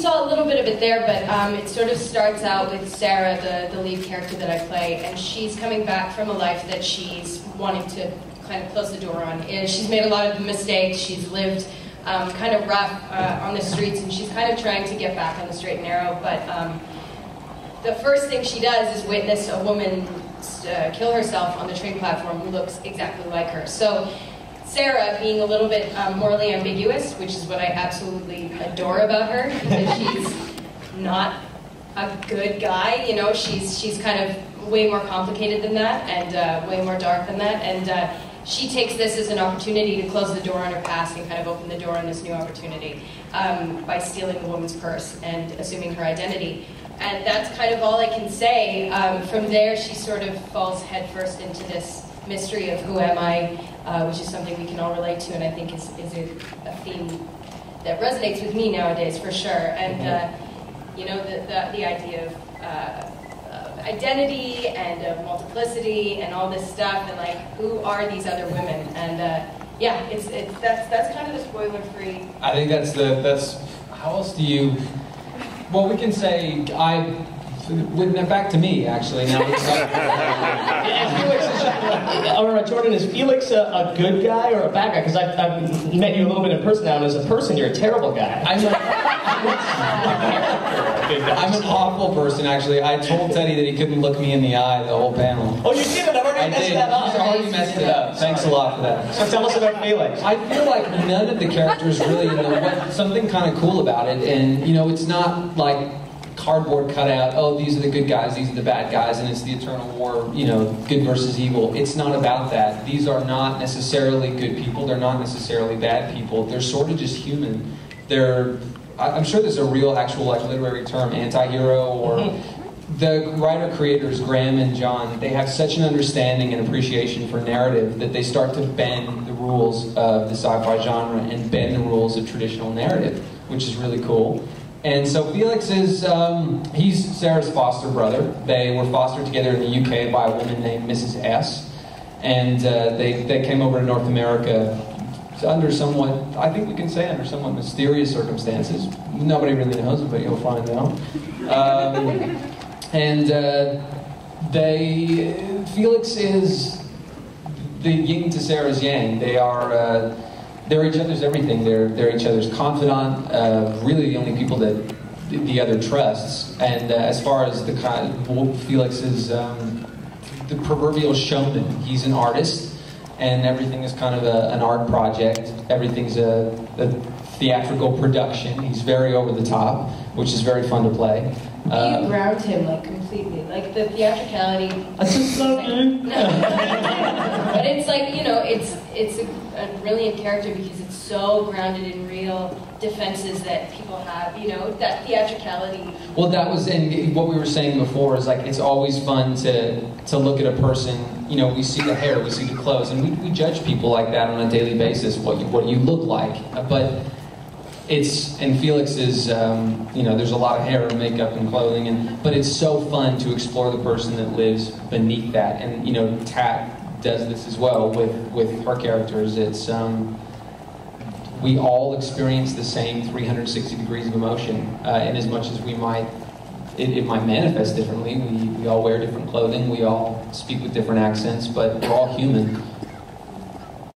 saw a little bit of it there, but it sort of starts out with Sarah, the lead character that I play, and she's coming back from a life that she's wanting to kind of close the door on. And she's made a lot of mistakes. She's lived kind of rough on the streets, and she's kind of trying to get back on the straight and narrow. But the first thing she does is witness a woman kill herself on the train platform who looks exactly like her. So Sarah, being a little bit morally ambiguous, which is what I absolutely adore about her, because she's not a good guy, you know, she's kind of way more complicated than that, and way more dark than that, and she takes this as an opportunity to close the door on her past and kind of open the door on this new opportunity by stealing the woman's purse and assuming her identity. And that's kind of all I can say. From there, she sort of falls headfirst into this mystery of who am I, which is something we can all relate to, and I think is a theme that resonates with me nowadays for sure. And you know, the idea of identity and of multiplicity and all this stuff, and like, who are these other women? And yeah, that's kind of the spoiler-free. I think that's how else do you? Well, we can say back to me, actually. Now, Jordan, is Felix a good guy or a bad guy? Because I've met you a little bit in person now, and as a person, you're a terrible guy. I'm an awful person, actually. I told Teddy that he couldn't look me in the eye the whole panel. Oh, you did it? I've already messed that up. I've already messed it up. Thanks a lot for that. So tell us about Felix. I feel like none of the characters really know something kind of cool about it, and you know, it's not like cardboard cutout, oh, these are the good guys, these are the bad guys, and it's the eternal war, you know, good versus evil. It's not about that. These are not necessarily good people. They're not necessarily bad people. They're sort of just human. I'm sure there's a real, actual, like, literary term, anti-hero, or the writer-creators, Graham and John, they have such an understanding and appreciation for narrative that they start to bend the rules of the sci-fi genre and bend the rules of traditional narrative, which is really cool. And so Felix is, he's Sarah's foster brother. They were fostered together in the UK by a woman named Mrs. S. And they came over to North America under somewhat, I think we can say, under somewhat mysterious circumstances. Nobody really knows, but you'll find out. Felix is the yin to Sarah's yang. They're each other's everything. They're each other's confidant, really the only people that the other trusts. And as far as Felix is the proverbial showman. He's an artist, and everything is kind of an art project. Everything's a theatrical production. He's very over the top, which is very fun to play. You ground him like completely, like the theatricality. I just love you. But it's like, you know, it's a brilliant character because it's so grounded in real defenses that people have, you know, that theatricality. Well, that was, and what we were saying before is like, it's always fun to look at a person, you know, we see the hair, we see the clothes, and we judge people like that on a daily basis, what you look like, but and Felix is, you know, there's a lot of hair and makeup and clothing, but it's so fun to explore the person that lives beneath that, and, you know, Tat does this as well with her characters. It's, we all experience the same 360 degrees of emotion, in as much as it might manifest differently. We all wear different clothing, we all speak with different accents, but we're all human.